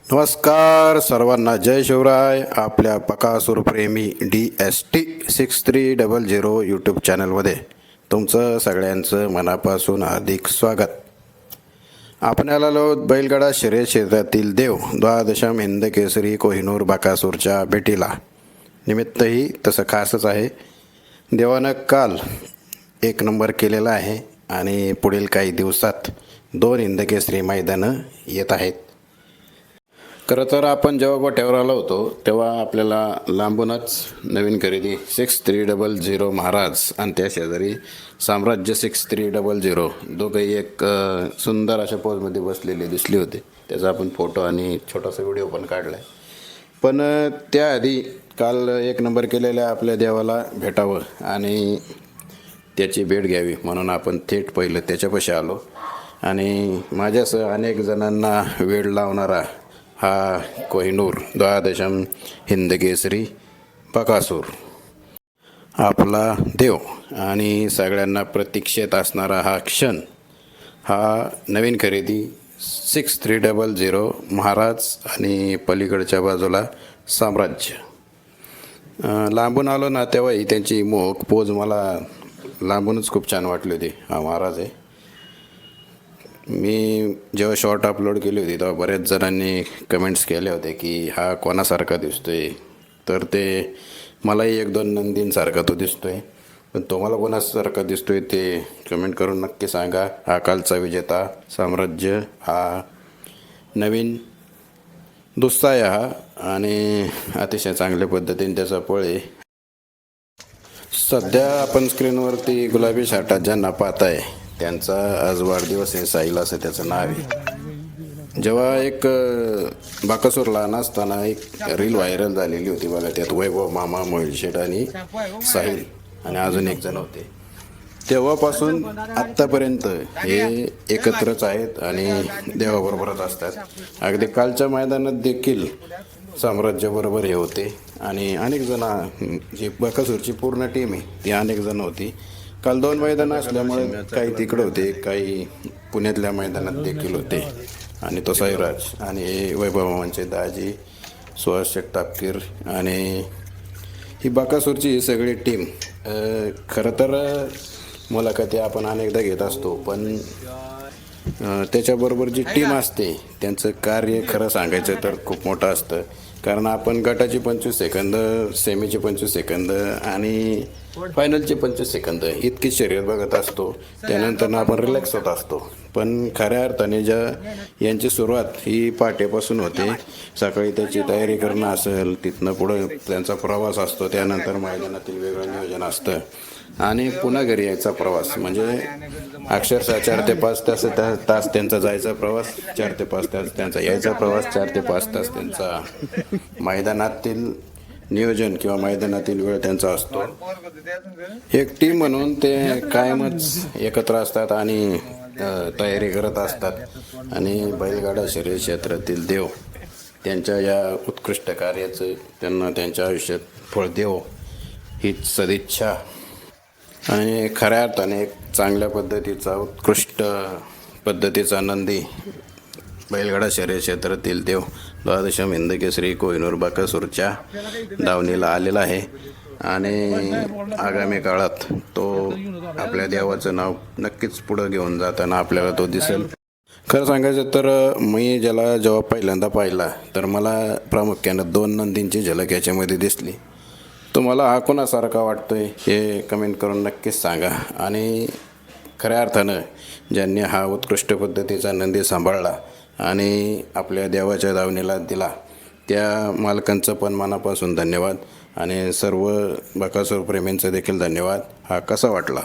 नमस्कार सर्वांना, जय शिवराय. आपल्या बकासूरप्रेमी DST6300 यूट्यूब चॅनलमध्ये तुमचं सगळ्यांचं मनापासून हार्दिक स्वागत. आपण आलो बैलगाडा शर्यत क्षेत्रातील देव द्वादशम हिंद केसरी कोहिनूर बकासूरच्या भेटीला. निमित्तही तसं खासच आहे. देवानं काल 1 नंबर केलेला आहे आणि पुढील काही दिवसात 2 हिंद केसरी मैदानं येत आहेत. खरं तर आपण जेव्हा गोठ्यावर आलो होतो तेव्हा आपल्याला लांबूनच नवीन खरेदी 6300 महाराज आणि त्या शेजारी साम्राज्य 6300 दोघंही एक सुंदर अशा पोजमध्ये बसलेले दिसले होते. त्याचा आपण फोटो आणि छोटासा व्हिडिओ पण काढला आहे. पण त्याआधी काल 1 नंबर केलेल्या आपल्या देवाला भेटावं आणि त्याची भेट घ्यावी म्हणून आपण थेट पहिलं त्याच्यापाशी आलो. आणि माझ्यासह अनेक जणांना वेळ लावणारा हा कोहिनूर द्वादशम हिंद केसरी बकासूर आपला देव आणि सगळ्यांना प्रतीक्षेत असणारा हा क्षण, हा नवीन खरेदी 6300 महाराज आणि पलीकडच्या बाजूला साम्राज्य. लांबून आलो ना तेव्हाही त्यांची मोहक पोज मला लांबूनच खूप छान वाटली होती. हा महाराज आहे. मी जेव्हा शॉर्ट अपलोड केली होती तेव्हा बऱ्याच जणांनी कमेंट्स केल्या होत्या की हा कोणासारखा दिसतोय. तर ते मलाही 1-2 नंदींसारखा तो दिसतोय, पण तुम्हाला कोणासारखा दिसतोय ते कमेंट करून नक्की सांगा. हा कालचा विजेता साम्राज्य हा नवीन दुस्साय हा आणि अतिशय चांगल्या पद्धतीने त्याचा पळ आहे. सध्या आपण स्क्रीनवरती गुलाबी शर्टात ज्यांना पाहताय त्यांचा आज वाढदिवस आहे. साहिल असं त्याचं नाव आहे. जेव्हा एक बकासूर लहान असताना एक रील व्हायरल झालेली होती बघा, त्यात वैभव मामा, मोहिल शेठ आणि साहिल आणि अजून एक जण होते. तेव्हापासून आत्तापर्यंत हे एकत्रच आहेत आणि देवाबरोबरच असतात. अगदी कालच्या मैदानात देखील साम्राज्याबरोबर हे होते आणि अनेक जण, जी बकासूरची पूर्ण टीम आहे ती अनेक जण होती. काल 2 मैदानं असल्यामुळे काही तिकडे होते, काही पुण्यातल्या मैदानात देखील होते. आणि तो साईराज आणि वैभव मामांचे दाजी, सुहास शेठ तापकीर आणि ही बकासूरची ही सगळी टीम. खरं तर मुलाखती आपण अनेकदा घेत असतो, पण त्याच्याबरोबर जी टीम असते त्यांचं कार्य खरं सांगायचं तर खूप मोठं असतं. कारण आपण गटाची 25 सेकंद, सेमीचे 25 सेकंद आणि फायनलचे 25 सेकंद इतकी शर्यत बघत असतो. त्यानंतर आपण रिलॅक्स होत असतो. पण खऱ्या अर्थाने यांची सुरुवात ही पहाटेपासून होते. सकाळी त्याची तयारी करणं असेल, तिथनं पुढं त्यांचा प्रवास असतो, त्यानंतर मैदानातील वेगळं नियोजन असतं आणि पुन्हा घरी यायचा प्रवास. म्हणजे अक्षरशः 4 ते 5 तास त्यांचा जायचा प्रवास, 4 ते 5 तास त्यांचा यायचा प्रवास, 4 ते 5 तास त्यांचा मैदानातील नियोजन किंवा मैदानातील वेळ त्यांचा असतो. एक टीम म्हणून ते कायमच एकत्र असतात आणि तयारी करत असतात. आणि बैलगाडा शर्यत क्षेत्रातील देव त्यांच्या या उत्कृष्ट कार्याचं त्यांना त्यांच्या आयुष्यात फळ देव हीच सदिच्छा. आणि खऱ्या अर्थाने एक चांगल्या पद्धतीचा, उत्कृष्ट पद्धतीचा नंदी बैलगाडा शर्यत क्षेत्रातील देव द्वादशम हिंद केसरी कोहिनूर बकासूरच्या दावणीला आलेला आहे. आणि आगामी काळात तो आपल्या देवाचं नाव नक्कीच पुढं घेऊन जाताना आपल्याला तो दिसेल. खरं सांगायचं तर मी ज्याला जेव्हा पहिल्यांदा पाहिला तर मला प्रामुख्यानं 2 नंदींची झलक याच्यामध्ये दिसली. तुम्हाला हा कोणासारखा वाटतोय हे कमेंट करून नक्कीच सांगा. आणि खऱ्या अर्थानं ज्यांनी हा उत्कृष्ट पद्धतीचा नंदी सांभाळला आणि आपल्या देवाच्या दावणीला दिला त्या मालकांचं पण मनापासून धन्यवाद आणि सर्व बकासूर प्रेमींचं देखील धन्यवाद. हा कसा वाटला?